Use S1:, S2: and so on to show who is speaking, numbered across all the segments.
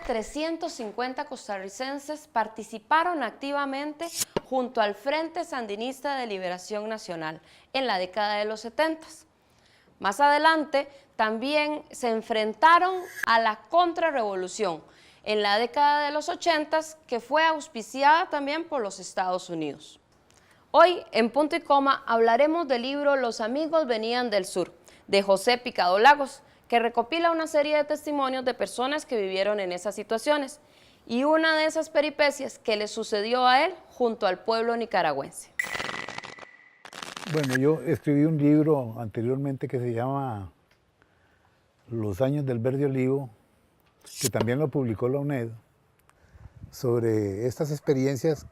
S1: de 350 costarricenses participaron activamente junto al Frente Sandinista de Liberación Nacional en la década de los 70. Más adelante también se enfrentaron a la contrarrevolución en la década de los 80, que fue auspiciada también por los Estados Unidos. Hoy, en Punto y Coma, hablaremos del libro Los amigos venían del sur, de José Picado Lagos, que recopila una serie de testimonios de personas que vivieron en esas situaciones y una de esas peripecias que le sucedió a él junto al pueblo nicaragüense.
S2: Bueno, yo escribí un libro anteriormente que se llama Los años del verde olivo, que también lo publicó la UNED, sobre estas experiencias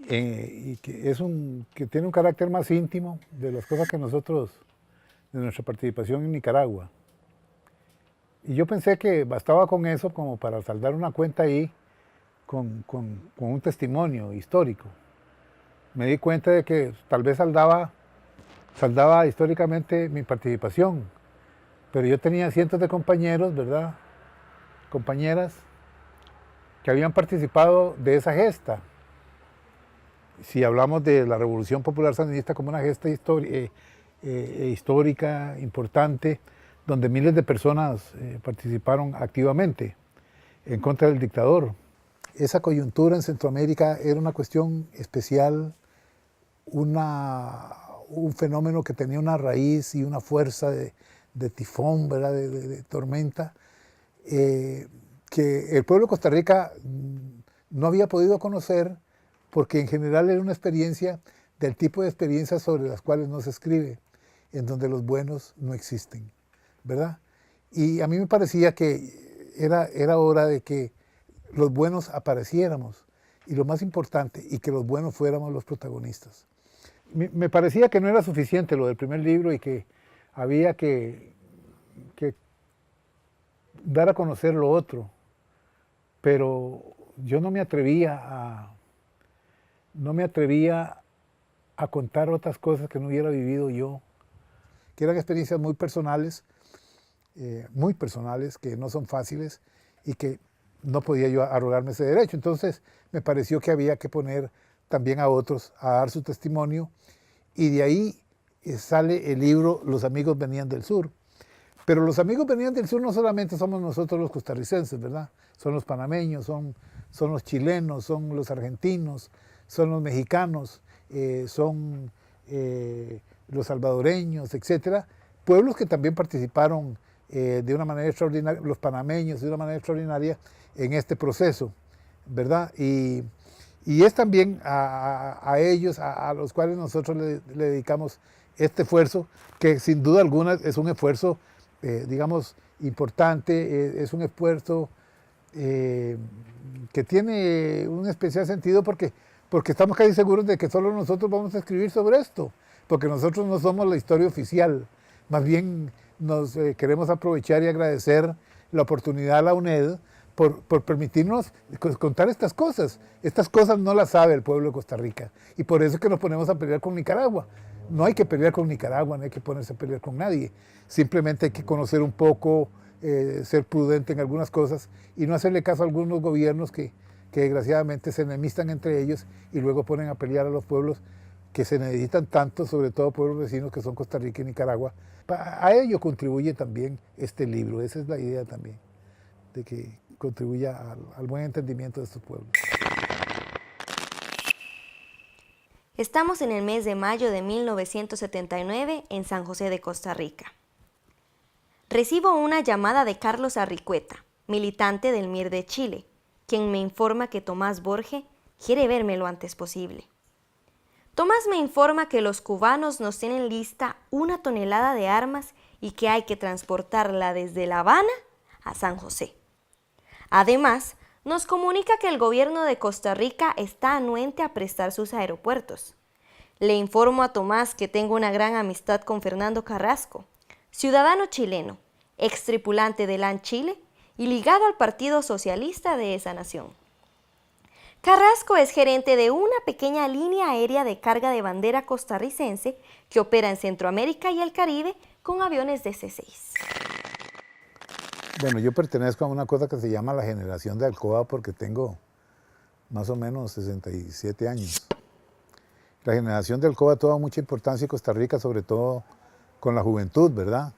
S2: y que tiene un carácter más íntimo de las cosas que nosotros, de nuestra participación en Nicaragua. Y yo pensé que bastaba con eso como para saldar una cuenta ahí con un testimonio histórico. Me di cuenta de que tal vez saldaba históricamente mi participación, pero yo tenía cientos de compañeros, ¿verdad? Compañeras que habían participado de esa gesta. Si hablamos de la Revolución Popular Sandinista como una gesta histórica, importante, donde miles de personas participaron activamente en contra del dictador. Esa coyuntura en Centroamérica era una cuestión especial, un fenómeno que tenía una raíz y una fuerza de tifón, ¿verdad? De tormenta, que el pueblo de Costa Rica no había podido conocer, porque en general era una experiencia del tipo de experiencias sobre las cuales no se escribe, en donde los buenos no existen, ¿verdad? Y a mí me parecía que era hora de que los buenos apareciéramos, y lo más importante, y que los buenos fuéramos los protagonistas. Me parecía que no era suficiente lo del primer libro y que había que dar a conocer lo otro, pero yo no me atrevía a contar otras cosas que no hubiera vivido yo, que eran experiencias muy personales, que no son fáciles y que no podía yo arrogarme ese derecho. Entonces me pareció que había que poner también a otros a dar su testimonio, y de ahí sale el libro Los amigos venían del sur. Pero los amigos venían del sur no solamente somos nosotros los costarricenses, ¿verdad? Son los panameños, son los chilenos, son los argentinos, son los mexicanos, son los salvadoreños, etcétera. Pueblos que también participaron de una manera extraordinaria, los panameños de una manera extraordinaria en este proceso, ¿verdad? Y es también a ellos, a los cuales nosotros le dedicamos este esfuerzo, que sin duda alguna es un esfuerzo, digamos, importante, es un esfuerzo que tiene un especial sentido porque estamos casi seguros de que solo nosotros vamos a escribir sobre esto, porque nosotros no somos la historia oficial. Más bien nos queremos aprovechar y agradecer la oportunidad a la UNED por permitirnos contar estas cosas. Estas cosas no las sabe el pueblo de Costa Rica, y por eso es que nos ponemos a pelear con Nicaragua. No hay que pelear con Nicaragua, no hay que ponerse a pelear con nadie. Simplemente hay que conocer un poco, ser prudente en algunas cosas y no hacerle caso a algunos gobiernos que desgraciadamente se enemistan entre ellos y luego ponen a pelear a los pueblos que se necesitan tanto, sobre todo pueblos vecinos que son Costa Rica y Nicaragua. A ello contribuye también este libro, esa es la idea también, de que contribuya al buen entendimiento de estos pueblos.
S3: Estamos en el mes de mayo de 1979 en San José de Costa Rica. Recibo una llamada de Carlos Arricueta, militante del MIR de Chile, quien me informa que Tomás Borge quiere verme lo antes posible. Tomás me informa que los cubanos nos tienen lista 1 tonelada de armas y que hay que transportarla desde La Habana a San José. Además, nos comunica que el gobierno de Costa Rica está anuente a prestar sus aeropuertos. Le informo a Tomás que tengo una gran amistad con Fernando Carrasco, ciudadano chileno, ex tripulante de LAN Chile y ligado al Partido Socialista de esa nación. Carrasco es gerente de una pequeña línea aérea de carga de bandera costarricense que opera en Centroamérica y el Caribe con aviones DC-6.
S2: Bueno, yo pertenezco a una cosa que se llama la generación de Alcoa porque tengo más o menos 67 años. La generación de Alcoa tuvo mucha importancia en Costa Rica, sobre todo con la juventud, ¿verdad?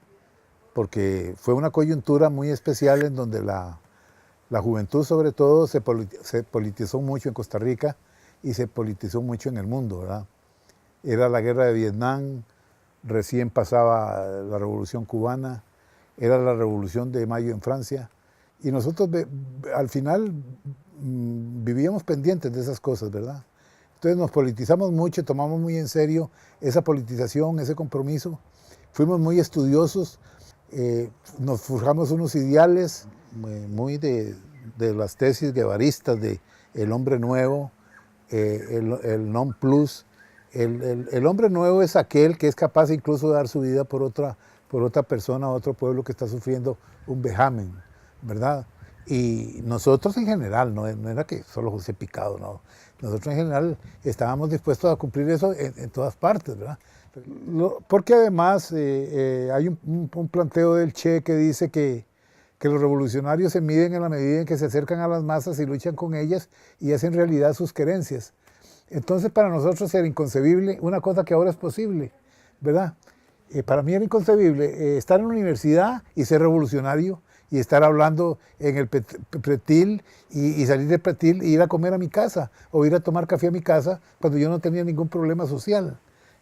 S2: Porque fue una coyuntura muy especial en donde la juventud sobre todo se politizó mucho en Costa Rica y se politizó mucho en el mundo, ¿verdad? Era la guerra de Vietnam, recién pasaba la Revolución Cubana, era la Revolución de Mayo en Francia, y nosotros al final vivíamos pendientes de esas cosas, ¿verdad? Entonces nos politizamos mucho, tomamos muy en serio esa politización, ese compromiso, fuimos muy estudiosos, nos forjamos unos ideales muy de las tesis guevaristas de el hombre nuevo, el non plus. El hombre nuevo es aquel que es capaz incluso de dar su vida por otra persona, otro pueblo que está sufriendo un vejamen, ¿verdad? Y nosotros en general, no era que solo José Picado, no. Nosotros en general estábamos dispuestos a cumplir eso en todas partes, ¿verdad? Porque además hay un planteo del Che que dice que los revolucionarios se miden en la medida en que se acercan a las masas y luchan con ellas y hacen realidad sus querencias. Entonces para nosotros era inconcebible una cosa que ahora es posible, ¿verdad? Para mí era inconcebible estar en la universidad y ser revolucionario y estar hablando en el pretil y salir del pretil e ir a comer a mi casa o ir a tomar café a mi casa cuando yo no tenía ningún problema social,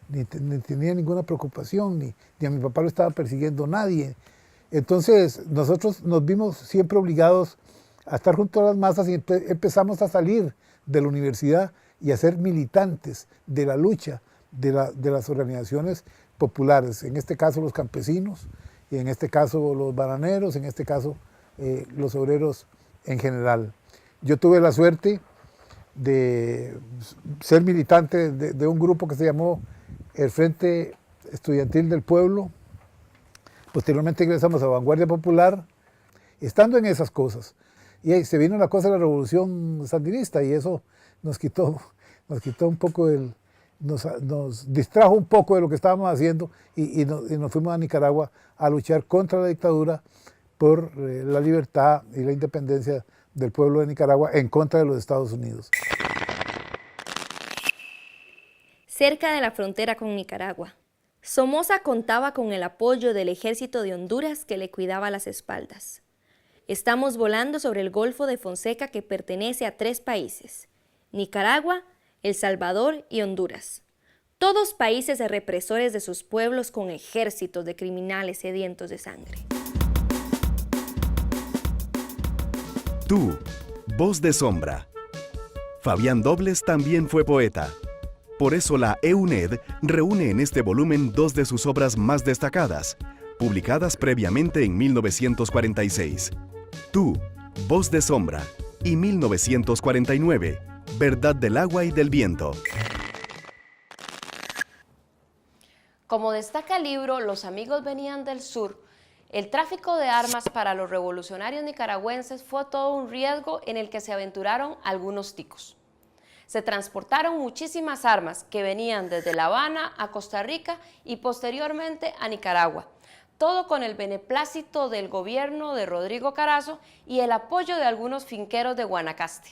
S2: ni tenía ninguna preocupación, ni a mi papá lo estaba persiguiendo nadie. Entonces nosotros nos vimos siempre obligados a estar junto a las masas y empezamos a salir de la universidad y a ser militantes de la lucha de las organizaciones populares, en este caso los campesinos, y en este caso los bananeros, en este caso los obreros en general. Yo tuve la suerte de ser militante de un grupo que se llamó el Frente Estudiantil del Pueblo. Posteriormente ingresamos a Vanguardia Popular, estando en esas cosas. Y ahí se vino la cosa de la revolución sandinista y eso nos quitó un poco nos distrajo un poco de lo que estábamos haciendo y nos fuimos a Nicaragua a luchar contra la dictadura por la libertad y la independencia del pueblo de Nicaragua en contra de los Estados Unidos.
S3: Cerca de la frontera con Nicaragua, Somoza contaba con el apoyo del ejército de Honduras que le cuidaba las espaldas. Estamos volando sobre el Golfo de Fonseca que pertenece a 3 países, Nicaragua, El Salvador y Honduras. Todos países represores de sus pueblos con ejércitos de criminales sedientos de sangre.
S4: Tú, voz de sombra. Fabián Dobles también fue poeta. Por eso la EUNED reúne en este volumen 2 de sus obras más destacadas, publicadas previamente en 1946. Tú, voz de sombra, y 1949, Verdad del agua y del viento.
S1: Como destaca el libro Los amigos venían del sur, el tráfico de armas para los revolucionarios nicaragüenses fue todo un riesgo en el que se aventuraron algunos ticos. Se transportaron muchísimas armas que venían desde La Habana a Costa Rica y posteriormente a Nicaragua, todo con el beneplácito del gobierno de Rodrigo Carazo y el apoyo de algunos finqueros de Guanacaste.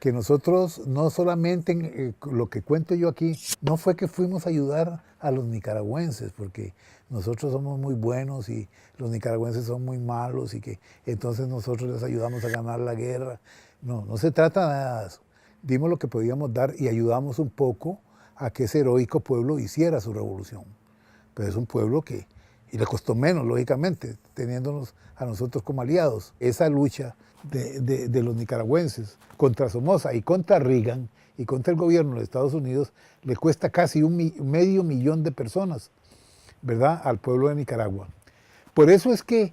S2: Que nosotros no solamente, lo que cuento yo aquí, no fue que fuimos a ayudar a los nicaragüenses, porque nosotros somos muy buenos y los nicaragüenses son muy malos y que entonces nosotros les ayudamos a ganar la guerra. No se trata nada de eso. Dimos lo que podíamos dar y ayudamos un poco a que ese heroico pueblo hiciera su revolución. Pero es un pueblo que, y le costó menos, lógicamente, teniéndonos a nosotros como aliados. Esa lucha de los nicaragüenses contra Somoza y contra Reagan y contra el gobierno de Estados Unidos le cuesta casi medio millón de personas, ¿verdad?, al pueblo de Nicaragua. Por eso es que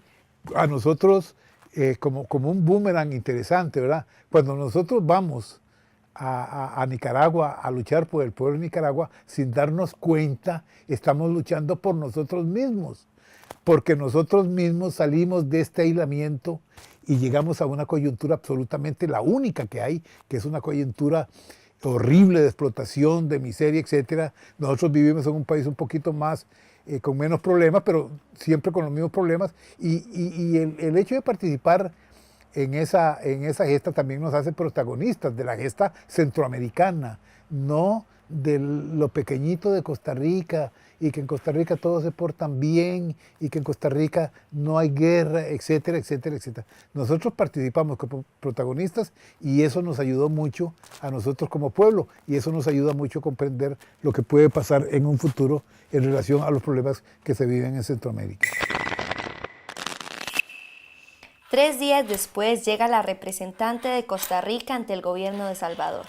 S2: a nosotros, como un boomerang interesante, ¿verdad?, cuando nosotros vamos a Nicaragua a luchar por el pueblo de Nicaragua, sin darnos cuenta, estamos luchando por nosotros mismos, porque nosotros mismos salimos de este aislamiento y llegamos a una coyuntura absolutamente la única que hay, que es una coyuntura horrible de explotación, de miseria, etc. Nosotros vivimos en un país un poquito más con menos problemas, pero siempre con los mismos problemas. Y el hecho de participar en esa gesta también nos hace protagonistas de la gesta centroamericana, no de lo pequeñito de Costa Rica, y que en Costa Rica todos se portan bien, y que en Costa Rica no hay guerra, etcétera, etcétera, etcétera. Nosotros participamos como protagonistas y eso nos ayudó mucho a nosotros como pueblo, y eso nos ayuda mucho a comprender lo que puede pasar en un futuro en relación a los problemas que se viven en Centroamérica.
S3: 3 días después llega la representante de Costa Rica ante el gobierno de Salvador,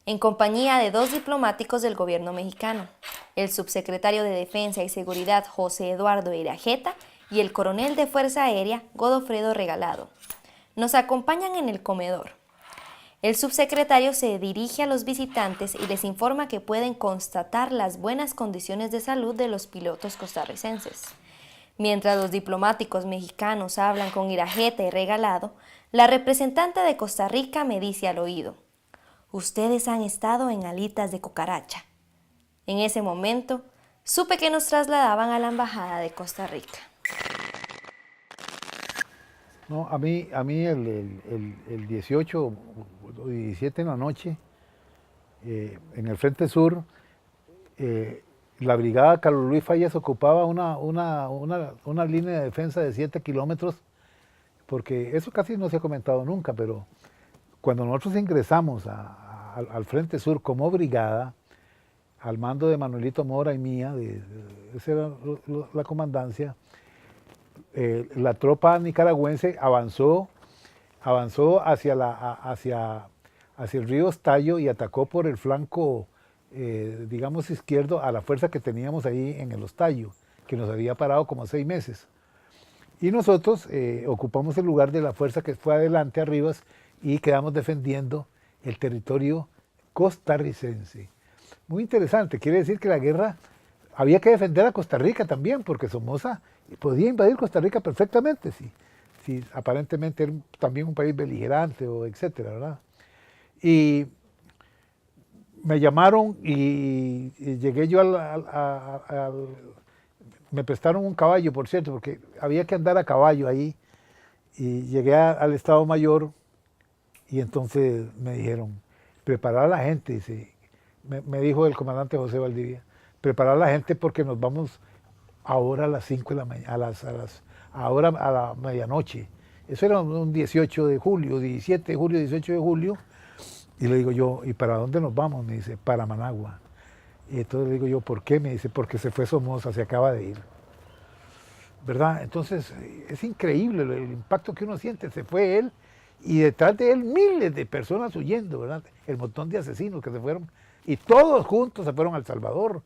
S3: en compañía de 2 diplomáticos del gobierno mexicano, el subsecretario de Defensa y Seguridad José Eduardo Irajeta y el coronel de Fuerza Aérea Godofredo Regalado. Nos acompañan en el comedor. El subsecretario se dirige a los visitantes y les informa que pueden constatar las buenas condiciones de salud de los pilotos costarricenses. Mientras los diplomáticos mexicanos hablan con Irajeta y Regalado, la representante de Costa Rica me dice al oído: ustedes han estado en alitas de cucaracha. En ese momento, supe que nos trasladaban a la Embajada de Costa Rica.
S2: No, a mí el 18 o 17 en la noche, en el Frente Sur, la brigada Carlos Luis Fallas ocupaba una línea de defensa de 7 kilómetros, porque eso casi no se ha comentado nunca, pero cuando nosotros ingresamos al Frente Sur como brigada, al mando de Manuelito Mora y mía, esa era la comandancia, la tropa nicaragüense avanzó hacia el río Estallo y atacó por el flanco, digamos, izquierdo a la fuerza que teníamos ahí en el Estallo, que nos había parado como 6 meses. Y nosotros ocupamos el lugar de la fuerza que fue adelante a Rivas y quedamos defendiendo el territorio costarricense. Muy interesante, quiere decir que la guerra había que defender a Costa Rica también, porque Somoza podía invadir Costa Rica perfectamente, si aparentemente era también un país beligerante o etcétera, ¿verdad? Y me llamaron y llegué yo me prestaron un caballo, por cierto, porque había que andar a caballo ahí, y llegué al Estado Mayor y entonces me dijeron, preparar a la gente, dice, me dijo el comandante José Valdivia, preparar a la gente porque nos vamos ahora a las 5 de la mañana, ahora a la medianoche. Eso era un 18 de julio, 17 de julio, 18 de julio. Y le digo yo, ¿y para dónde nos vamos? Me dice, para Managua. Y entonces le digo yo, ¿por qué? Me dice, porque se fue Somoza, se acaba de ir. ¿Verdad? Entonces, es increíble el impacto que uno siente. Se fue él y detrás de él miles de personas huyendo, ¿verdad? El montón de asesinos que se fueron. Y todos juntos se fueron a El Salvador.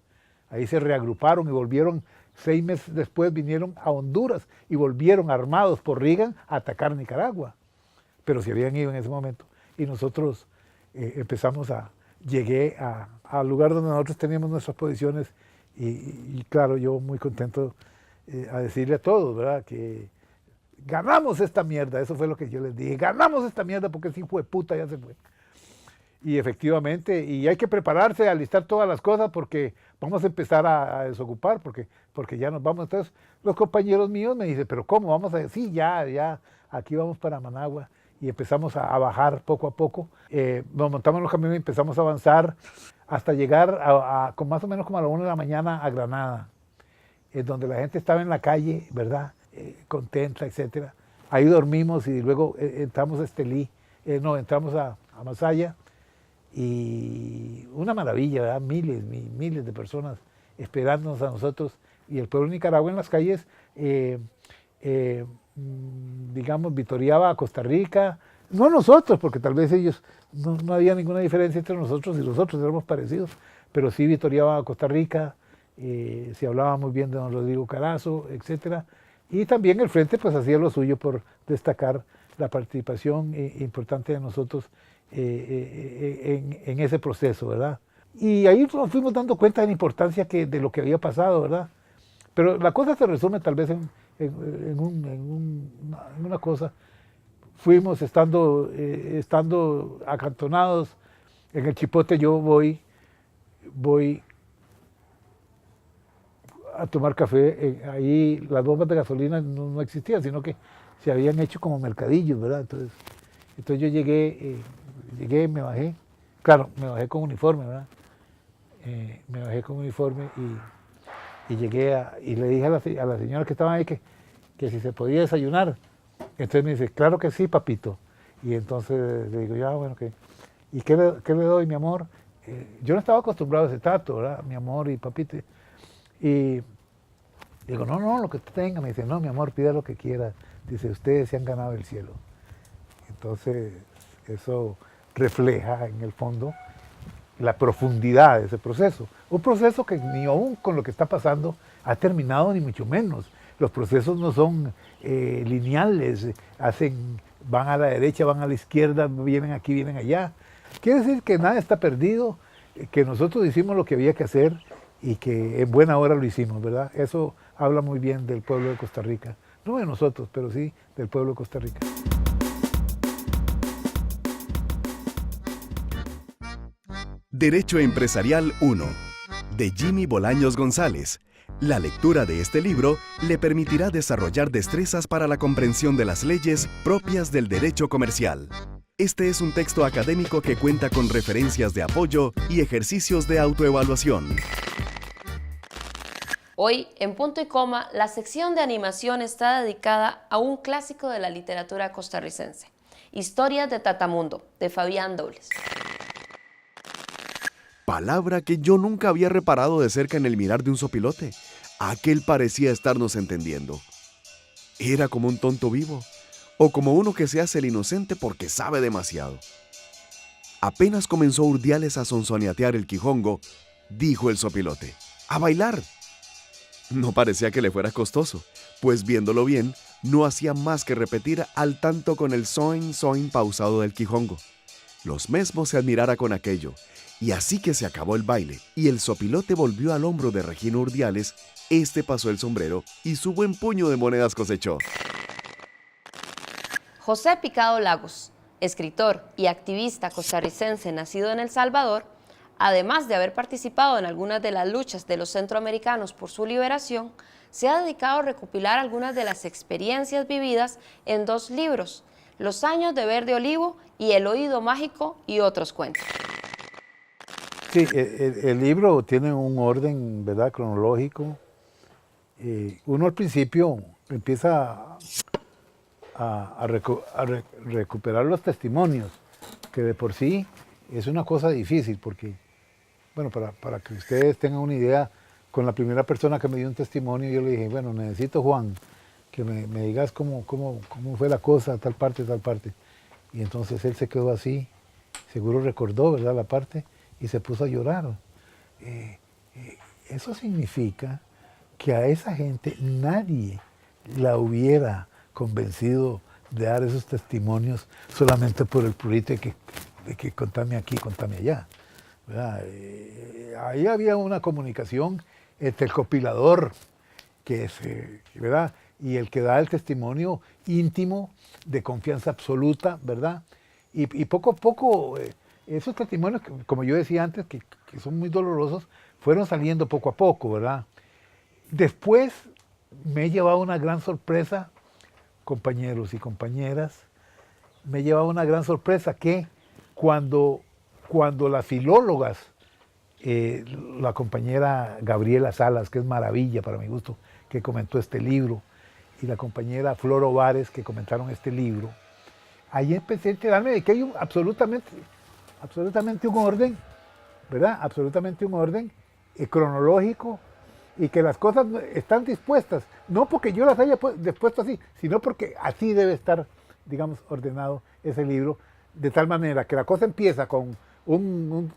S2: Ahí se reagruparon y volvieron, 6 meses después vinieron a Honduras y volvieron armados por Reagan a atacar Nicaragua. Pero se habían ido en ese momento. Y nosotros llegué al lugar donde nosotros teníamos nuestras posiciones y claro, yo muy contento a decirle a todos, ¿verdad? Que ganamos esta mierda, eso fue lo que yo les dije, ganamos esta mierda porque ese hijo de puta ya se fue. Y efectivamente, y hay que prepararse, alistar todas las cosas porque vamos a empezar a desocupar, porque ya nos vamos. Entonces los compañeros míos me dicen, pero ¿cómo? Vamos a decir, sí, ya, aquí vamos para Managua. Y empezamos a bajar poco a poco. Nos montamos en los camiones y empezamos a avanzar hasta llegar con más o menos como a la 1 de la mañana a Granada, donde la gente estaba en la calle, ¿verdad? Contenta, etcétera. Ahí dormimos y luego entramos a Estelí, entramos a Masaya. Y una maravilla, ¿verdad? Miles de personas esperándonos a nosotros y el pueblo de Nicaragua en las calles, digamos, vitoreaba a Costa Rica, no nosotros, porque tal vez ellos, no había ninguna diferencia entre nosotros y los otros, éramos parecidos, pero sí vitoreaba a Costa Rica, se hablaba muy bien de don Rodrigo Carazo, etcétera, y también el Frente pues hacía lo suyo por destacar la participación importante de nosotros en ese proceso, ¿verdad? Y ahí nos fuimos dando cuenta de la importancia de lo que había pasado, ¿verdad? Pero la cosa se resume tal vez en una cosa. Fuimos estando acantonados en el Chipote, yo voy a tomar café. Ahí las bombas de gasolina no existían, sino que se habían hecho como mercadillos, ¿verdad? Entonces yo llegué, me bajé. Claro, me bajé con uniforme, ¿verdad? Me bajé con uniforme y llegué y le dije a la señora que estaba ahí que si se podía desayunar. Entonces me dice, claro que sí, papito. Y entonces le digo, ya, bueno, ¿y qué le doy, mi amor? Yo no estaba acostumbrado a ese trato, ¿verdad? Mi amor y papito. Y digo, no, lo que usted tenga. Me dice, no, mi amor, pida lo que quiera. Dice, ustedes se han ganado el cielo. Entonces, eso refleja en el fondo la profundidad de ese proceso. Un proceso que ni aún con lo que está pasando ha terminado, ni mucho menos. Los procesos no son lineales, van a la derecha, van a la izquierda, vienen aquí, vienen allá. Quiere decir que nada está perdido, que nosotros hicimos lo que había que hacer y que en buena hora lo hicimos, ¿verdad? Eso habla muy bien del pueblo de Costa Rica. No de nosotros, pero sí del pueblo de Costa Rica.
S4: Derecho Empresarial 1, de Jimmy Bolaños González. La lectura de este libro le permitirá desarrollar destrezas para la comprensión de las leyes propias del derecho comercial. Este es un texto académico que cuenta con referencias de apoyo y ejercicios de autoevaluación.
S1: Hoy, en Punto y Coma, la sección de animación está dedicada a un clásico de la literatura costarricense, Historias de Tatamundo, de Fabián Dobles.
S4: Palabra que yo nunca había reparado de cerca en el mirar de un sopilote. Aquel parecía estarnos entendiendo. Era como un tonto vivo, o como uno que se hace el inocente porque sabe demasiado. Apenas comenzó Urdiales a sonsoneatear el quijongo, dijo el sopilote, ¡a bailar! No parecía que le fuera costoso, pues viéndolo bien, no hacía más que repetir al tanto con el soin pausado del quijongo. Los mesmos se admirara con aquello, y así que se acabó el baile, y el sopilote volvió al hombro de Regino Urdiales, este pasó el sombrero y su buen puño de monedas cosechó.
S1: José Picado Lagos, escritor y activista costarricense nacido en El Salvador, además de haber participado en algunas de las luchas de los centroamericanos por su liberación, se ha dedicado a recopilar algunas de las experiencias vividas en 2 libros, Los años de Verde Olivo y El oído mágico y otros cuentos.
S2: Sí, el libro tiene un orden, ¿verdad?, cronológico. Uno al principio empieza a recuperar los testimonios, que de por sí es una cosa difícil, porque, bueno, para que ustedes tengan una idea, con la primera persona que me dio un testimonio, yo le dije, bueno, necesito, Juan, que me digas cómo fue la cosa, tal parte. Y entonces él se quedó así, seguro recordó, ¿verdad?, la parte, y se puso a llorar. Eso significa que a esa gente nadie la hubiera convencido de dar esos testimonios solamente por el purito de que contame aquí, contame allá, ¿verdad? Ahí había una comunicación entre el compilador, ¿verdad?, y el que da el testimonio íntimo, de confianza absoluta, ¿verdad? Y poco a poco, esos testimonios, como yo decía antes, que son muy dolorosos, fueron saliendo poco a poco, ¿verdad? Después me he llevado una gran sorpresa, compañeros y compañeras, me he llevado una gran sorpresa que cuando las filólogas, la compañera Gabriela Salas, que es maravilla para mi gusto, que comentó este libro, y la compañera Flor Ovares, que comentaron este libro, ahí empecé a enterarme de que hay absolutamente un orden, ¿verdad? Absolutamente un orden cronológico, y que las cosas están dispuestas, no porque yo las haya dispuesto así, sino porque así debe estar, digamos, ordenado ese libro, de tal manera que la cosa empieza con un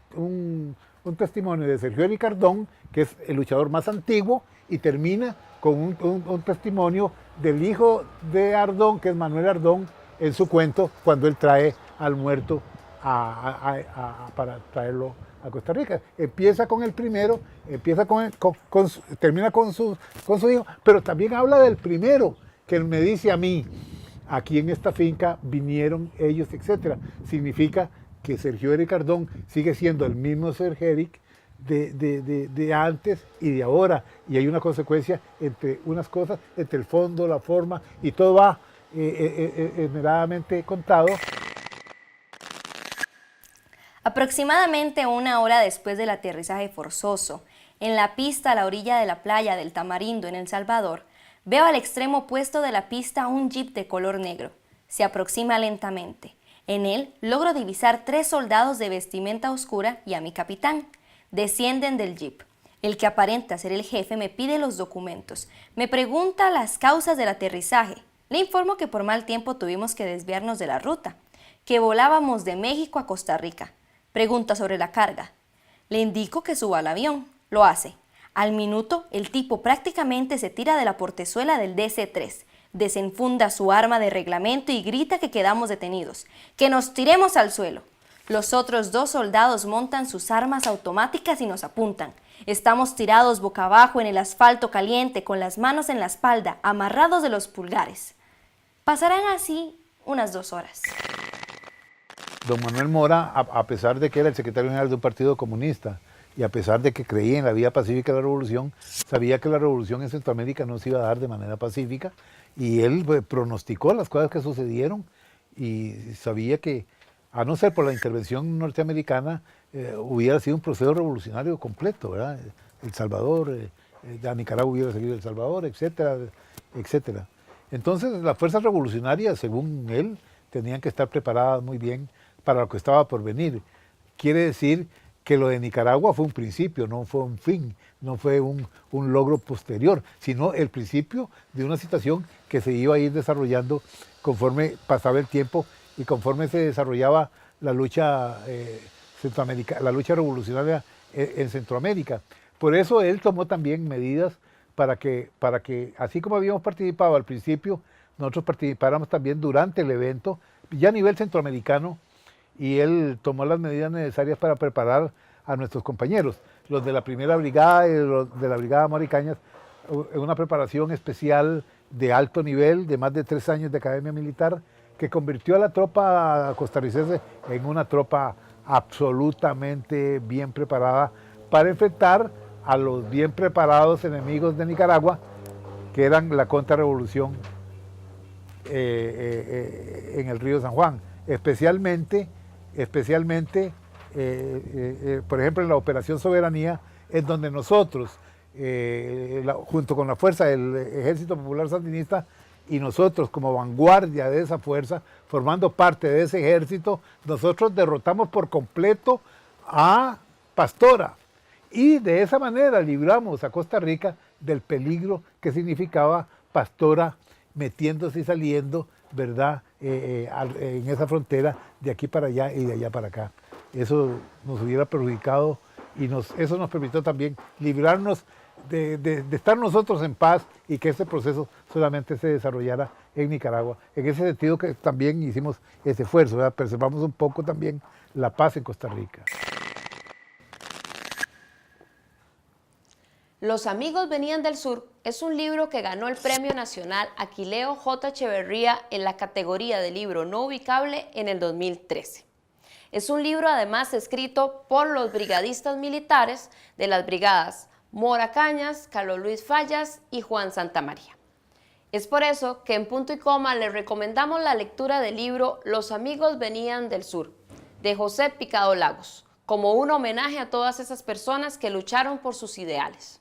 S2: testimonio de Sergio Eric Ardón, que es el luchador más antiguo, y termina con un testimonio del hijo de Ardón, que es Manuel Ardón, en su cuento, cuando él trae al muerto para traerlo a Costa Rica. Empieza con el primero, termina con su hijo, pero también habla del primero, que me dice a mí, aquí en esta finca vinieron ellos, etc. Significa que Sergio Eric Ardón sigue siendo el mismo Sergio Eric, de antes y de ahora, y hay una consecuencia entre unas cosas, entre el fondo, la forma, y todo va esmeradamente contado.
S3: Aproximadamente 1 hora después del aterrizaje forzoso, en la pista a la orilla de la playa del Tamarindo en El Salvador, veo al extremo opuesto de la pista un jeep de color negro. Se aproxima lentamente. En él logro divisar 3 soldados de vestimenta oscura y a mi capitán. Descienden del jeep. El que aparenta ser el jefe me pide los documentos. Me pregunta las causas del aterrizaje. Le informo que por mal tiempo tuvimos que desviarnos de la ruta, que volábamos de México a Costa Rica. Pregunta sobre la carga. Le indico que suba al avión. Lo hace. Al minuto, el tipo prácticamente se tira de la portezuela del DC-3, desenfunda su arma de reglamento y grita que quedamos detenidos, que nos tiremos al suelo. Los otros 2 soldados montan sus armas automáticas y nos apuntan. Estamos tirados boca abajo en el asfalto caliente, con las manos en la espalda, amarrados de los pulgares. Pasarán así unas 2 horas.
S2: Don Manuel Mora, a pesar de que era el secretario general de un partido comunista, y a pesar de que creía en la vía pacífica de la revolución, sabía que la revolución en Centroamérica no se iba a dar de manera pacífica, y él pronosticó las cosas que sucedieron, y sabía que, a no ser por la intervención norteamericana, hubiera sido un proceso revolucionario completo, ¿verdad? El Salvador, a Nicaragua hubiera seguido El Salvador, etcétera, etcétera. Entonces, las fuerzas revolucionarias, según él, tenían que estar preparadas muy bien para lo que estaba por venir. Quiere decir que lo de Nicaragua fue un principio, no fue un fin, no fue un logro posterior, sino el principio de una situación que se iba a ir desarrollando conforme pasaba el tiempo y conforme se desarrollaba la lucha la lucha revolucionaria en Centroamérica. Por eso él tomó también medidas para que, así como habíamos participado al principio, nosotros participáramos también durante el evento, ya a nivel centroamericano, y él tomó las medidas necesarias para preparar a nuestros compañeros, los de la primera brigada y los de la brigada Maricañas, en una preparación especial de alto nivel, de más de 3 años de academia militar, que convirtió a la tropa costarricense en una tropa absolutamente bien preparada para enfrentar a los bien preparados enemigos de Nicaragua, que eran la contrarrevolución en el río San Juan, especialmente, por ejemplo, en la Operación Soberanía, es donde nosotros, junto con la fuerza del Ejército Popular Sandinista, y nosotros como vanguardia de esa fuerza, formando parte de ese ejército, nosotros derrotamos por completo a Pastora, y de esa manera libramos a Costa Rica del peligro que significaba Pastora metiéndose y saliendo, ¿verdad?, en esa frontera de aquí para allá y de allá para acá. Eso nos hubiera perjudicado y eso nos permitió también librarnos de estar nosotros en paz y que este proceso solamente se desarrollara en Nicaragua. En ese sentido que también hicimos ese esfuerzo, ¿verdad? Preservamos un poco también la paz en Costa Rica.
S1: Los amigos venían del sur es un libro que ganó el Premio Nacional Aquileo J. Echeverría en la categoría de libro no ubicable en el 2013. Es un libro además escrito por los brigadistas militares de las brigadas Mora Cañas, Carlos Luis Fallas y Juan Santamaría. Es por eso que en Punto y Coma les recomendamos la lectura del libro Los amigos venían del sur, de José Picado Lagos, como un homenaje a todas esas personas que lucharon por sus ideales.